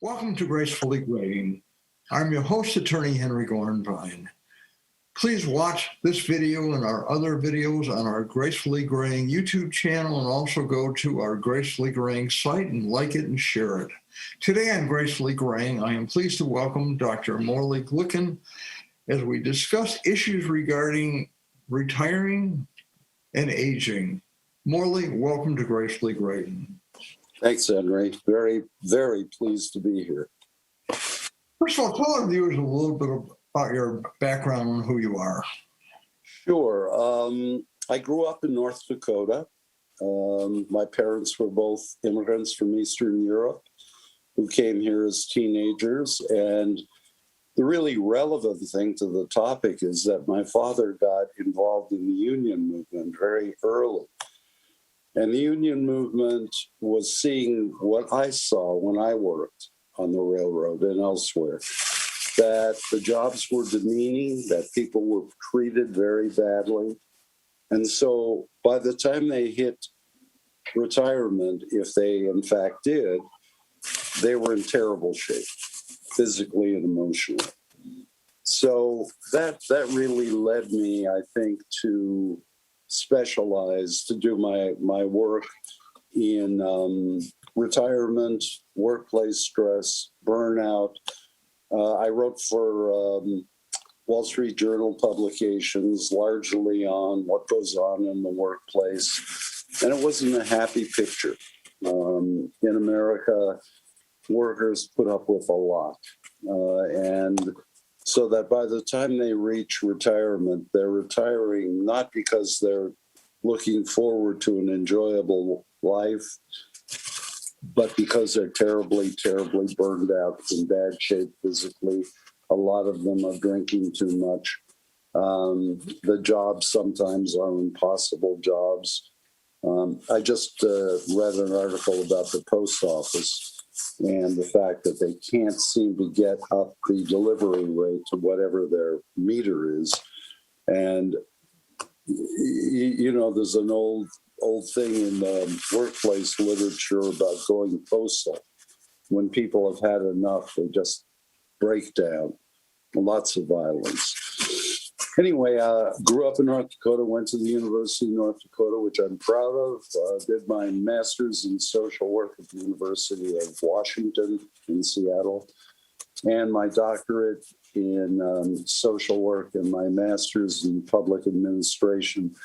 Welcome to Gracefully Graying. I'm your host, Attorney Henry Gornvine. Please watch this video and our other videos on our Gracefully Graying YouTube channel, and also go to our Gracefully Graying site and like it and share it. Today on Gracefully Graying, I am pleased to welcome Dr. Morley Glicken as we discuss issues regarding retiring and aging. Morley, welcome to Gracefully Graying. Thanks, Henry. Very, very pleased to be here. First of all, tell our viewers a little bit about your background and who you are. Sure. I grew up in North Dakota. My parents were both immigrants from Eastern Europe who came here as teenagers. And the really relevant thing to the topic is that my father got involved in the union movement very early. And the union movement was seeing what I saw when I worked on the railroad and elsewhere, that the jobs were demeaning, that people were treated very badly. And so by the time they hit retirement, if they in fact did, they were in terrible shape, physically and emotionally. So that really led me, I think, to specialize, to do my work in retirement, workplace stress, burnout. I wrote for Wall Street Journal publications, largely on what goes on in the workplace. And it wasn't a happy picture. In America, workers put up with a lot. And so that by the time they reach retirement, they're retiring not because they're looking forward to an enjoyable life, but because they're terribly, terribly burned out, in bad shape physically. A lot of them are drinking too much. The jobs sometimes are impossible jobs. I just read an article about the post office and the fact that they can't seem to get up the delivery rate to whatever their meter is. And, you know, there's an old thing in the workplace literature about going postal. When people have had enough, they just break down. Lots of violence. Anyway, grew up in North Dakota, went to the University of North Dakota, which I'm proud of. Did my master's in social work at the University of Washington in Seattle, and my doctorate in social work and my master's in public administration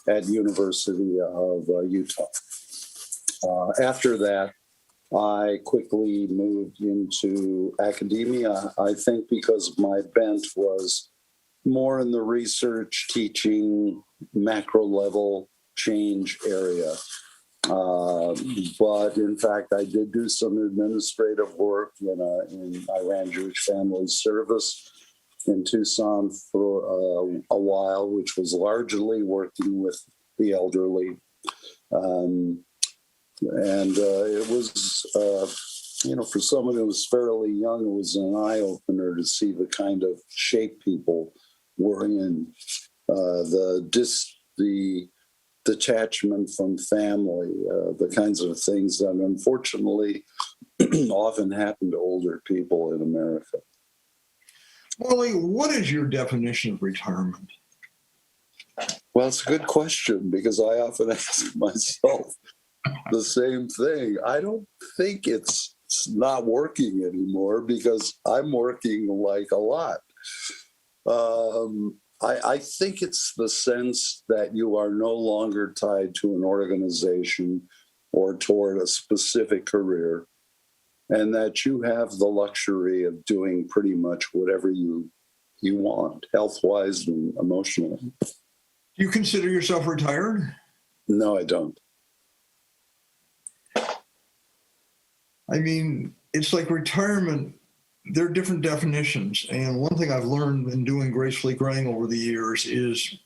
at University of Utah. After that, I quickly moved into academia, I think because my bent was more in the research, teaching, macro level change area. But in fact, I did do some administrative work I ran Jewish Family Service in Tucson for a while, which was largely working with the elderly. It was, for someone who was fairly young, it was an eye-opener to see the kind of shape people were in, the detachment from family, the kinds of things that unfortunately often happen to older people in America. Morley, what is your definition of retirement? Well, it's a good question because I often ask myself the same thing. I don't think it's not working anymore because I'm working like a lot. I think it's the sense that you are no longer tied to an organization or toward a specific career, and that you have the luxury of doing pretty much whatever you want, health-wise and emotionally. Do you consider yourself retired? No, I don't. I mean, it's like retirement. There are different definitions. And one thing I've learned in doing Gracefully Graying over the years is,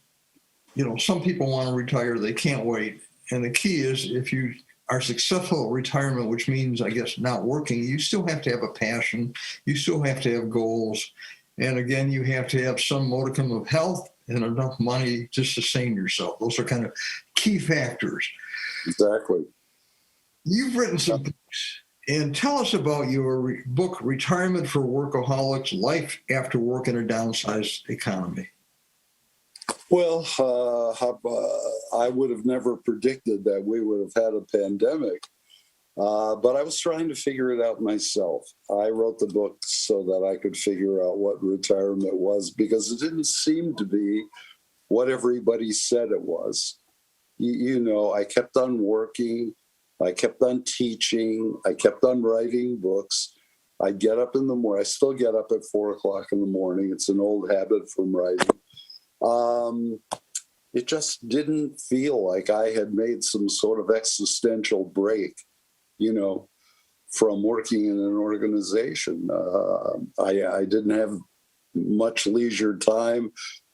some people want to retire, they can't wait. And the key is if you are successful at retirement, which means, I guess, not working, you still have to have a passion. You still have to have goals. And again, you have to have some modicum of health and enough money to sustain yourself. Those are kind of key factors. Exactly. You've written some books And tell us about your book, Retirement for Workaholics, Life After Work in a Downsized Economy. Well, I would have never predicted that we would have had a pandemic, but I was trying to figure it out myself. I wrote the book so that I could figure out what retirement was, because it didn't seem to be what everybody said it was. You know, I kept on working, I kept on teaching, I kept on writing books. I'd get up in the morning. I still get up at 4 o'clock in the morning. It's an old habit from writing. It just didn't feel like I had made some sort of existential break, you know, from working in an organization. I didn't have much leisure time.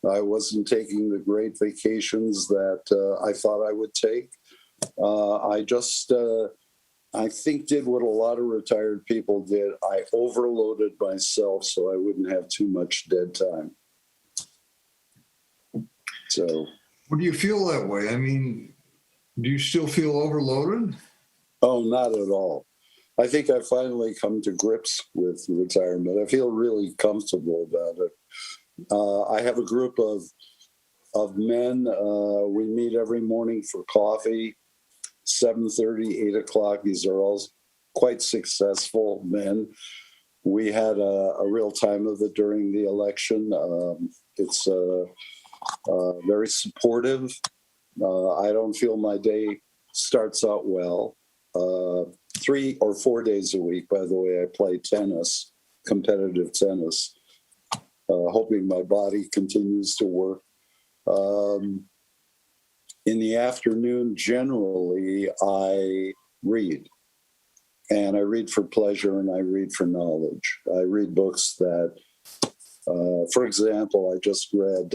I wasn't taking the great vacations that I thought I would take. I think did what a lot of retired people did. I overloaded myself so I wouldn't have too much dead time. So, What do you feel that way? I mean, do you still feel overloaded? oh, not at all. I think I finally come to grips with retirement. I feel really comfortable about it. I have a group of men. We meet every morning for coffee, 7:30, 8 o'clock. These are all quite successful men. We had a real time of it during the election. It's very supportive. I don't feel my day starts out well. 3 or 4 days a week, by the way, I play tennis, competitive tennis, hoping my body continues to work. In the afternoon, generally, I read. And I read for pleasure and I read for knowledge. I read books that, for example, I just read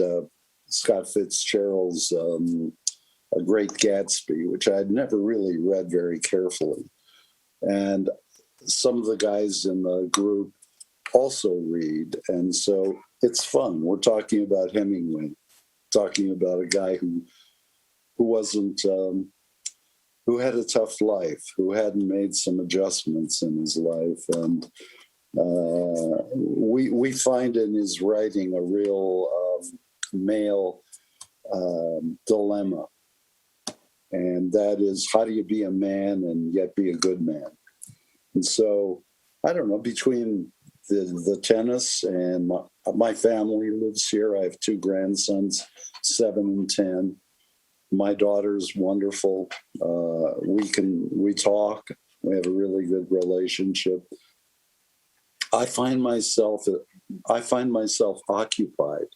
Scott Fitzgerald's A Great Gatsby, which I had never really read very carefully. And some of the guys in the group also read. And so it's fun. We're talking about Hemingway, talking about a guy who wasn't, who had a tough life, who hadn't made some adjustments in his life. And we find in his writing a real male dilemma. And that is, how do you be a man and yet be a good man? And so, I don't know, between the tennis and my family lives here. I have 2 grandsons, 7 and 10. My daughter's wonderful. We talk. We have a really good relationship. I find myself occupied.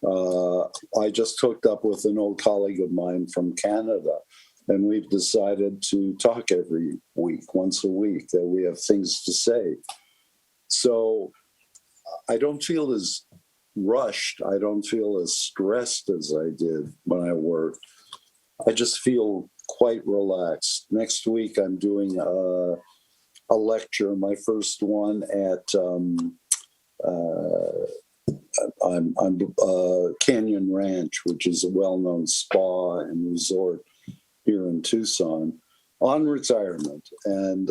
I just hooked up with an old colleague of mine from Canada, and we've decided to talk every week, once a week, that we have things to say. So I don't feel as rushed. I don't feel as stressed as I did when I worked. I just feel quite relaxed. Next week, I'm doing a lecture, my first one at Canyon Ranch, which is a well-known spa and resort here in Tucson, on retirement. And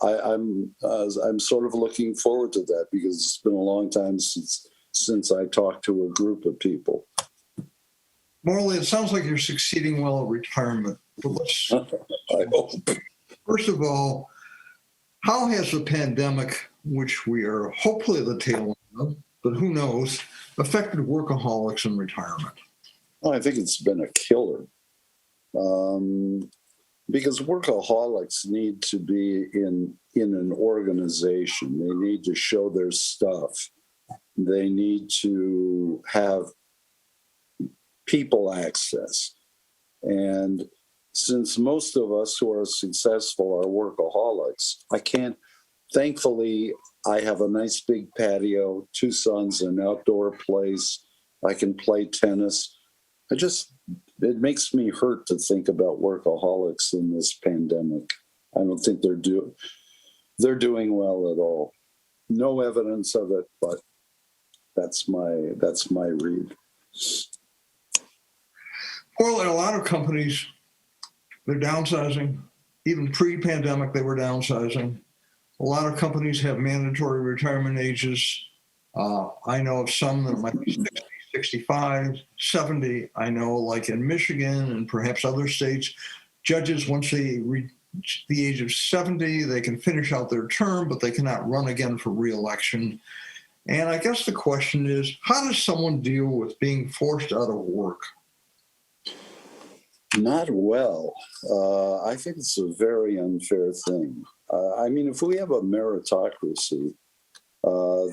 I'm sort of looking forward to that, because it's been a long time since I talked to a group of people. Morley, it sounds like you're succeeding well at retirement. But let's, I hope. first of all, how has the pandemic, which we are hopefully at the tail end of, but who knows, affected workaholics in retirement? Well, I think it's been a killer. Because workaholics need to be in an organization. They need to show their stuff. They need to have people access. And since most of us who are successful are workaholics, thankfully, I have a nice big patio. Tucson's an outdoor place. I can play tennis. It makes me hurt to think about workaholics in this pandemic. I don't think they're doing well at all. No evidence of it, but that's my read. Well, in a lot of companies, they're downsizing. even pre-pandemic, they were downsizing. A lot of companies have mandatory retirement ages. I know of some that might be 60, 65, 70. I know, like in Michigan and perhaps other states, judges, once they reach the age of 70, they can finish out their term, but they cannot run again for re-election. And I guess the question is, how does someone deal with being forced out of work? Not well. I think it's a very unfair thing. I mean, if we have a meritocracy,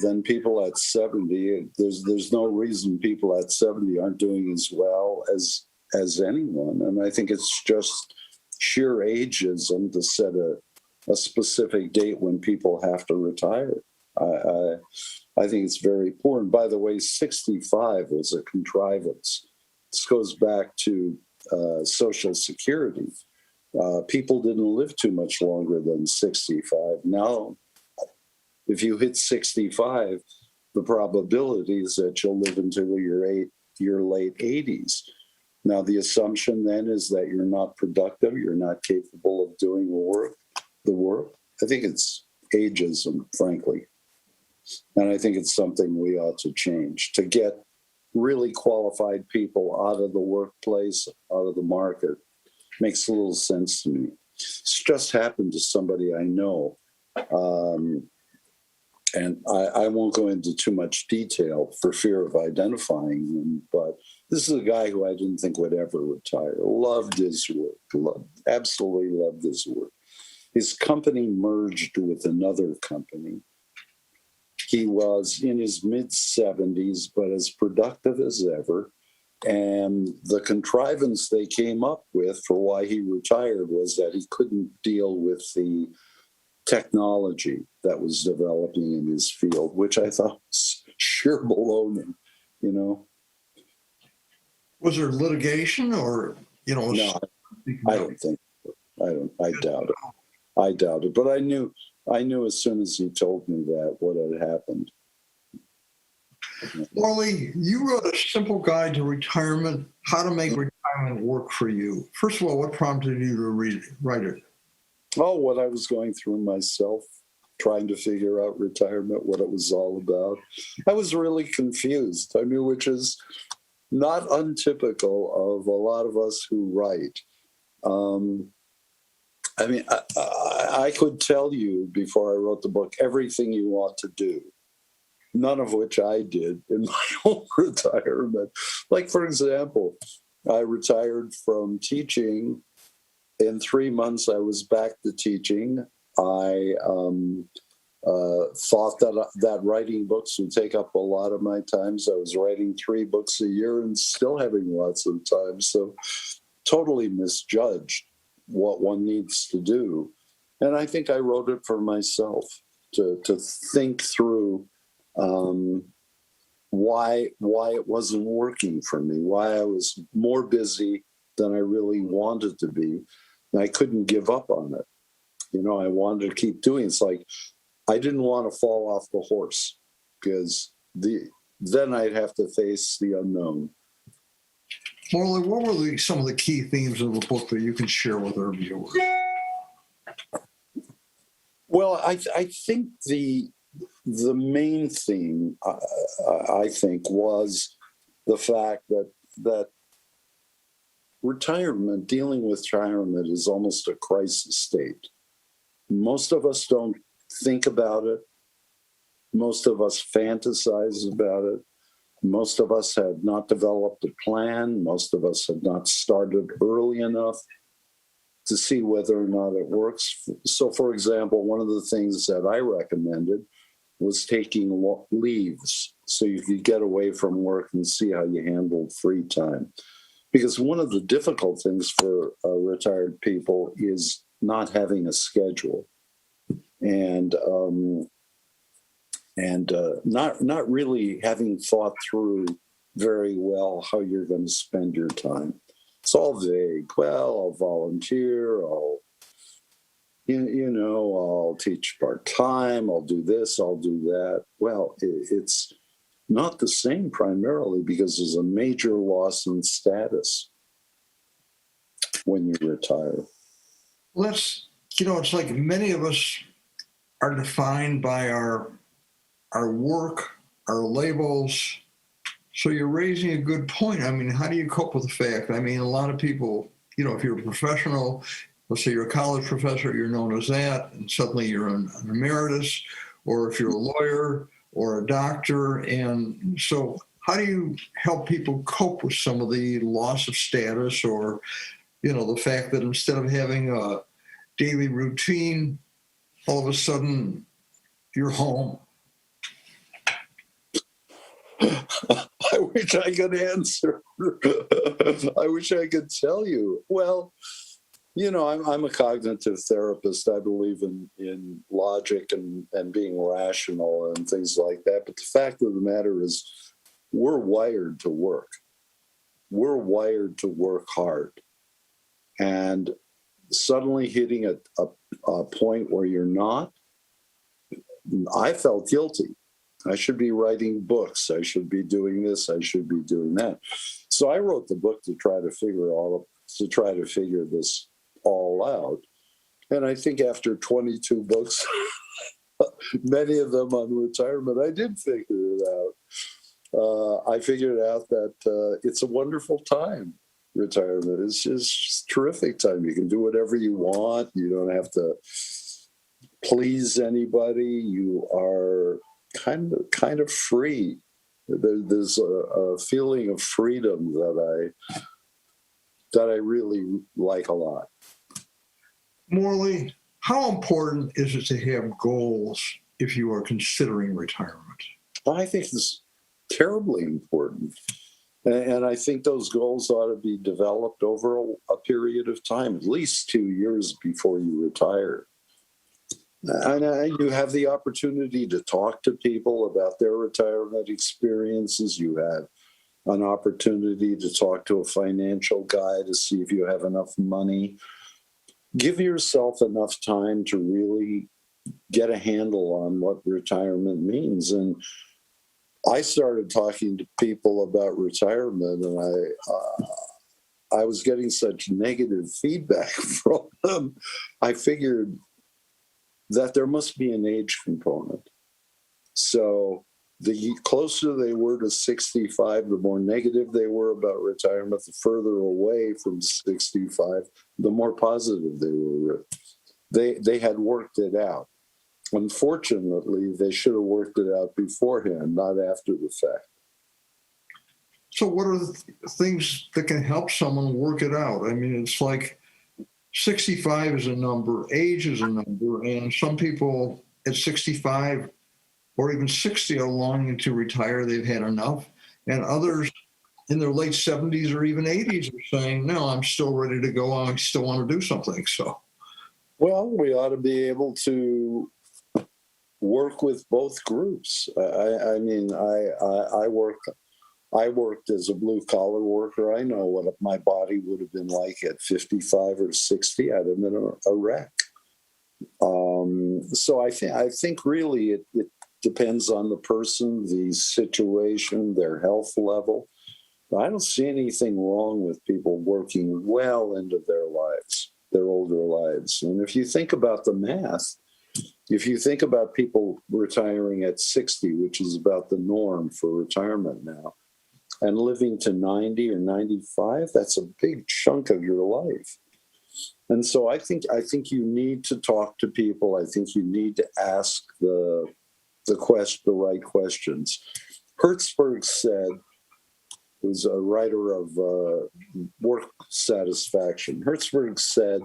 then people at 70, there's no reason people at 70 aren't doing as well as anyone. And I think it's just sheer ageism to set a specific date when people have to retire. I think it's very poor. And by the way, 65 was a contrivance. This goes back to Social Security. People didn't live too much longer than 65. Now, if you hit 65, the probability is that you'll live until your late 80s. Now, the assumption then is that you're not productive, you're not capable of doing the work. I think it's ageism, frankly. And I think it's something we ought to change to get really qualified people out of the workplace, out of the market. Makes a little sense to me. It's just happened to somebody I know. And I won't go into too much detail for fear of identifying him, but this is a guy who I didn't think would ever retire. Loved his work, absolutely loved his work. His company merged with another company. He was in his mid-70s, but as productive as ever. And the contrivance they came up with for why he retired was that he couldn't deal with the technology that was developing in his field, which I thought was sheer baloney, you know. Was there litigation or, No, I don't think so. I doubt it. I doubt it. But I knew as soon as he told me that what had happened. Morley, you wrote a simple guide to retirement, how to make retirement work for you. First of all, what prompted you to write it? Oh, what I was going through myself, trying to figure out retirement, what it was all about. I was really confused. I mean, which is not untypical of a lot of us who write. I mean, I could tell you before I wrote the book everything you ought to do, none of which I did in my own retirement. Like, for example, I retired from teaching. In 3 months, I was back to teaching. I thought that writing books would take up a lot of my time. So I was writing 3 books a year and still having lots of time. So totally misjudged what one needs to do. And I think I wrote it for myself to think through why it wasn't working for me, why I was more busy than I really wanted to be. And I couldn't give up on it. You know, I wanted to keep doing it. It's like I didn't want to fall off the horse because then I'd have to face the unknown. Morley, what were some of the key themes of the book that you can share with our viewers? Well, I think the main theme, I think, was the fact that retirement, dealing with retirement, is almost a crisis state. Most of us don't think about it. Most of us fantasize about it. Most of us have not developed a plan. Most of us have not started early enough to see whether or not it works. So, for example, one of the things that I recommended was taking leaves so you could get away from work and see how you handled free time. Because one of the difficult things for retired people is not having a schedule and not really having thought through very well how you're going to spend your time. It's all vague. Well, I'll volunteer. I'll teach part-time. I'll do this. I'll do that. Well, it's not the same primarily because there's a major loss in status when you retire. it's like many of us are defined by our work, our labels. So you're raising a good point. I mean, how do you cope with the fact? I mean, a lot of people, if you're a professional, let's say you're a college professor, you're known as that, and suddenly you're an emeritus, or if you're a lawyer or a doctor. And so how do you help people cope with some of the loss of status, or, the fact that instead of having a daily routine, all of a sudden you're home? I wish I could answer. I wish I could tell you. Well, I'm a cognitive therapist. I believe in logic and being rational and things like that. But the fact of the matter is, we're wired to work. We're wired to work hard. And suddenly hitting a point where you're not, I felt guilty. I should be writing books. I should be doing this. I should be doing that. So I wrote the book to try to figure this all out. And I think after 22 books, many of them on retirement, I did figure it out. I figured out that it's a wonderful time. Retirement is just terrific time. You can do whatever you want. You don't have to please anybody. You are kind of free. There's a feeling of freedom that I really like a lot. Morley, how important is it to have goals if you are considering retirement? I think it's terribly important. And I think those goals ought to be developed over a period of time, at least 2 years before you retire. And you have the opportunity to talk to people about their retirement experiences. You have an opportunity to talk to a financial guy to see if you have enough money. Give yourself enough time to really get a handle on what retirement means. And I started talking to people about retirement, and I was getting such negative feedback from them. I figured that there must be an age component. So the closer they were to 65, the more negative they were about retirement. The further away from 65, the more positive they were. They had worked it out. Unfortunately, they should have worked it out beforehand, not after the fact. So what are the things that can help someone work it out? I mean, it's like 65 is a number, age is a number, and some people at 65 or even 60 are longing to retire. They've had enough. And others in their late 70s or even 80s are saying, no, I'm still ready to go. I still want to do something. So, well, we ought to be able to work with both groups. I worked as a blue collar worker. I know what my body would have been like at 55 or 60. I'd have been a wreck. So I think really it depends on the person, the situation, their health level. I don't see anything wrong with people working well into their lives, their older lives. And if you think about the math, if you think about people retiring at 60, which is about the norm for retirement now, and living to 90 or 95, that's a big chunk of your life. And so I think you need to talk to people. I think you need to ask the right questions. Hertzberg said, who's a writer of work satisfaction, Hertzberg said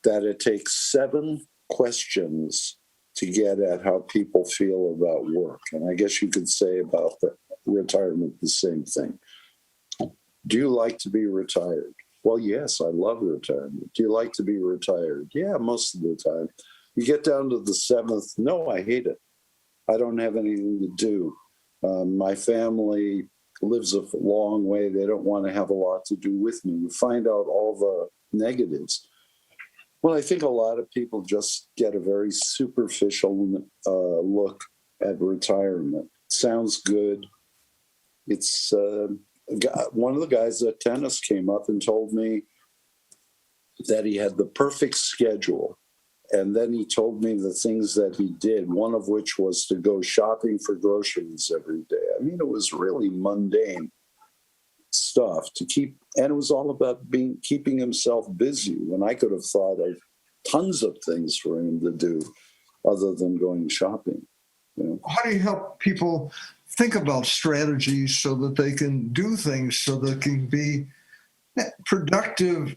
that it takes 7 questions to get at how people feel about work. And I guess you could say about the retirement the same thing. Do you like to be retired? Well, yes, I love retirement. Do you like to be retired? Yeah, most of the time. You get down to the 7th, no, I hate it. I don't have anything to do. My family lives a long way. They don't want to have a lot to do with me. You find out all the negatives. Well, I think a lot of people just get a very superficial look at retirement. Sounds good. It's one of the guys at tennis came up and told me that he had the perfect schedule. And then he told me the things that he did, one of which was to go shopping for groceries every day. I mean, it was really mundane stuff to keep, and it was all about keeping himself busy when I could have thought of tons of things for him to do other than going shopping. You know? How do you help people think about strategies so that they can do things so that can be productive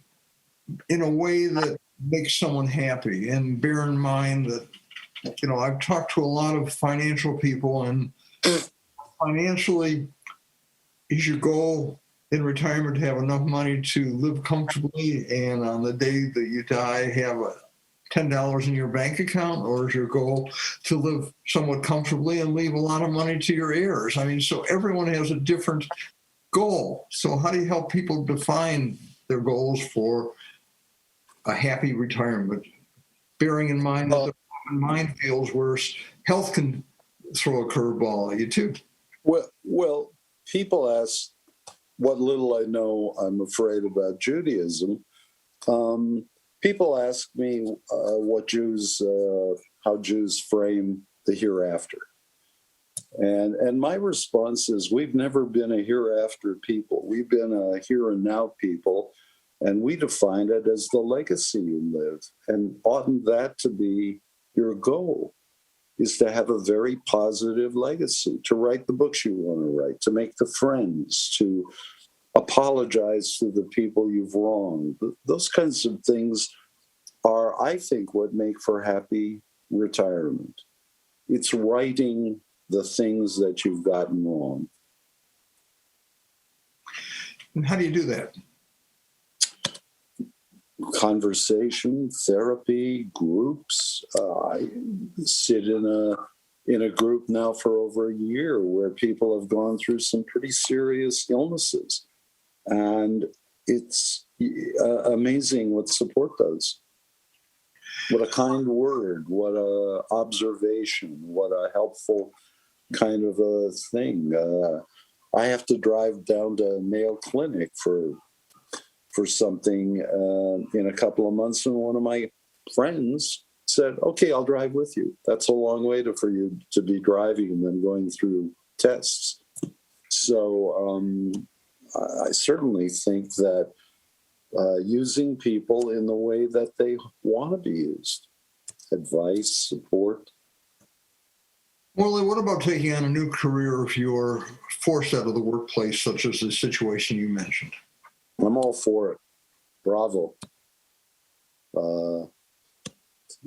in a way that makes someone happy? And bear in mind that, you know, I've talked to a lot of financial people, and financially, is your goal in retirement to have enough money to live comfortably and on the day that you die have $10 in your bank account, or is your goal to live somewhat comfortably and leave a lot of money to your heirs? I mean, so everyone has a different goal. So how do you help people define their goals for a happy retirement, bearing in mind that the minefields where health can throw a curveball at you too? Well, people ask what little I know, I'm afraid, about Judaism. People ask me how Jews frame the hereafter. And my response is, we've never been a hereafter people. We've been a here and now people, and we define it as the legacy you live. And oughtn't that to be your goal, is to have a very positive legacy, to write the books you want to write, to make the friends, to apologize to the people you've wronged. Those kinds of things are, I think, what make for happy retirement. It's righting the things that you've gotten wrong. And how do you do that? Conversation, therapy, groups. I sit in a group now for over a year where people have gone through some pretty serious illnesses. And it's amazing what support does. What a kind word, what a observation, what a helpful kind of a thing. I have to drive down to Mayo Clinic for something in a couple of months, and one of my friends said, okay, I'll drive with you. That's a long way for you to be driving and then going through tests. So I certainly think that using people in the way that they want to be used, advice, support. Morley, what about taking on a new career if you're forced out of the workplace, such as the situation you mentioned? I'm all for it. Bravo.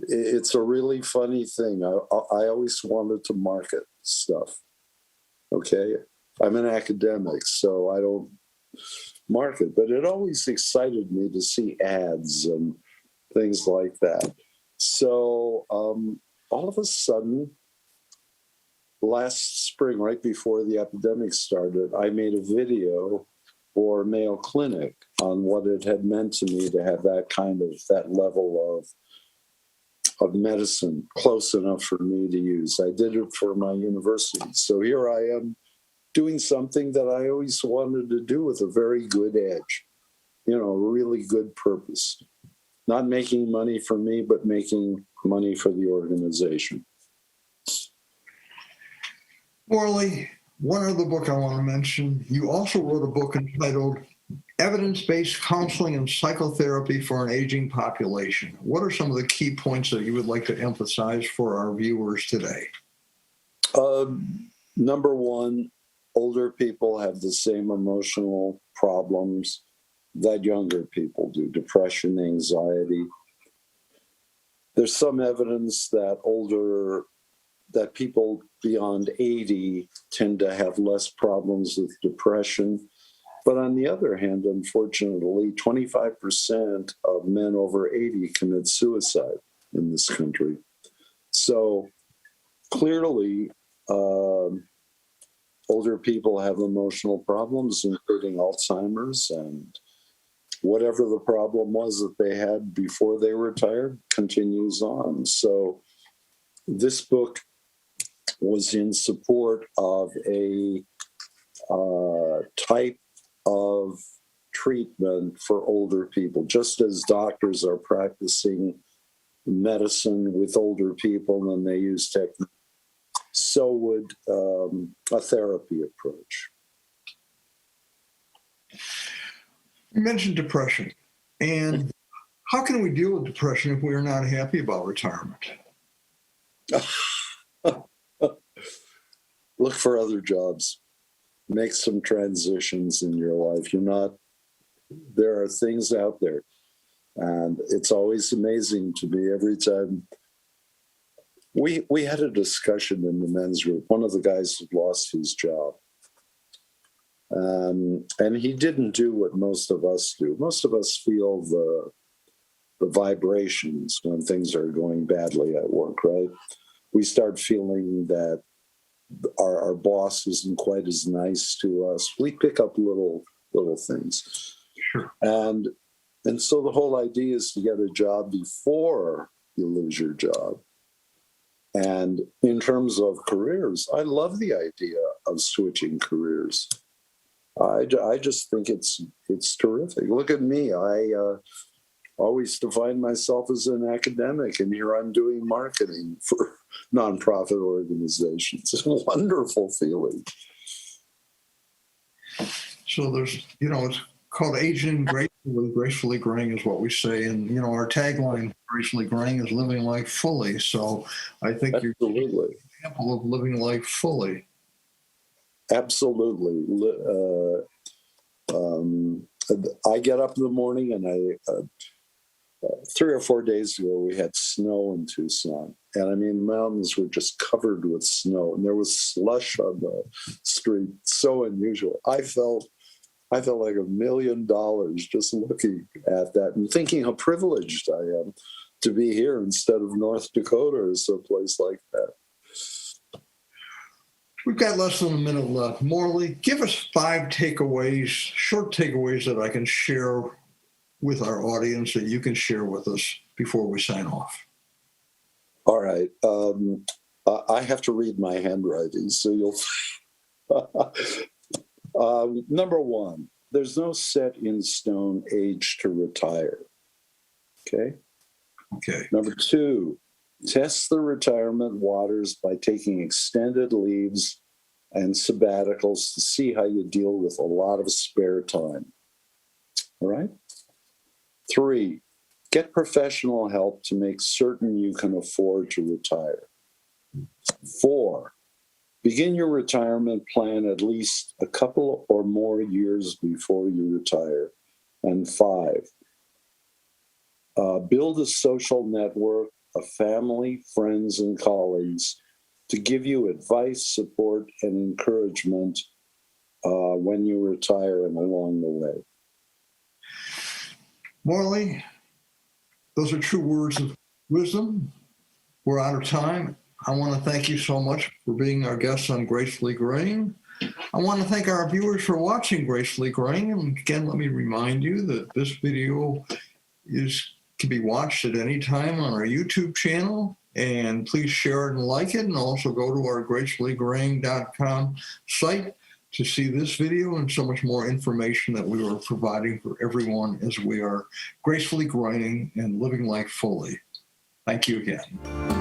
It's a really funny thing. I always wanted to market stuff. Okay? I'm an academic, so I don't market, but it always excited me to see ads and things like that. So all of a sudden, last spring, right before the epidemic started, I made a video for Mayo Clinic on what it had meant to me to have that level of medicine close enough for me to use. I did it for my university. So here I am doing something that I always wanted to do with a very good edge, a really good purpose. Not making money for me, but making money for the organization. Morley, one other book I want to mention. You also wrote a book entitled Evidence-Based Counseling and Psychotherapy for an Aging Population. What are some of the key points that you would like to emphasize for our viewers today? Number one, older people have the same emotional problems that younger people do: depression, anxiety. There's some evidence that people beyond 80 tend to have less problems with depression. But on the other hand, unfortunately, 25% of men over 80 commit suicide in this country. So clearly, older people have emotional problems, including Alzheimer's, and whatever the problem was that they had before they retired continues on. So this book was in support of a type of treatment for older people, just as doctors are practicing medicine with older people and they use technique. So would a therapy approach. You mentioned depression. And how can we deal with depression if we are not happy about retirement? Look for other jobs. Make some transitions in your life. There are things out there. And it's always amazing to me every time. We had a discussion in the men's group. One of the guys had lost his job. And he didn't do what most of us do. Most of us feel the vibrations when things are going badly at work, right? We start feeling that our boss isn't quite as nice to us. We pick up little things. Sure. And so the whole idea is to get a job before you lose your job. And in terms of careers, I love the idea of switching careers. I just think it's terrific. Look at me. I always defined myself as an academic, and here I'm doing marketing for nonprofit organizations. It's a wonderful feeling. So there's, it's called aging gracefully graying is what we say. And, our tagline, gracefully graying, is living life fully. So I think Absolutely. You're an example of living life fully. Absolutely. I get up in the morning, and 3 or 4 days ago, we had snow in Tucson. And I mean, mountains were just covered with snow, and there was slush on the street. So unusual. I felt like $1 million just looking at that and thinking how privileged I am to be here instead of North Dakota or someplace like that. We've got less than a minute left. Morley, give us 5 takeaways, short takeaways that I can share with our audience that you can share with us before we sign off. All right. I have to read my handwriting, so you'll... Number 1, there's no set in stone age to retire. Okay? Okay. Number 2, test the retirement waters by taking extended leaves and sabbaticals to see how you deal with a lot of spare time. All right? 3, get professional help to make certain you can afford to retire. 4, begin your retirement plan at least a couple or more years before you retire. And 5, build a social network of family, friends, and colleagues to give you advice, support, and encouragement when you retire and along the way. Morley, those are true words of wisdom. We're out of time. I want to thank you so much for being our guest on Gracefully Graying. I want to thank our viewers for watching Gracefully Graying. And again, let me remind you that this video can be watched at any time on our YouTube channel. And please share it and like it. And also go to our gracefullygraying.com site to see this video and so much more information that we are providing for everyone as we are gracefully graying and living life fully. Thank you again.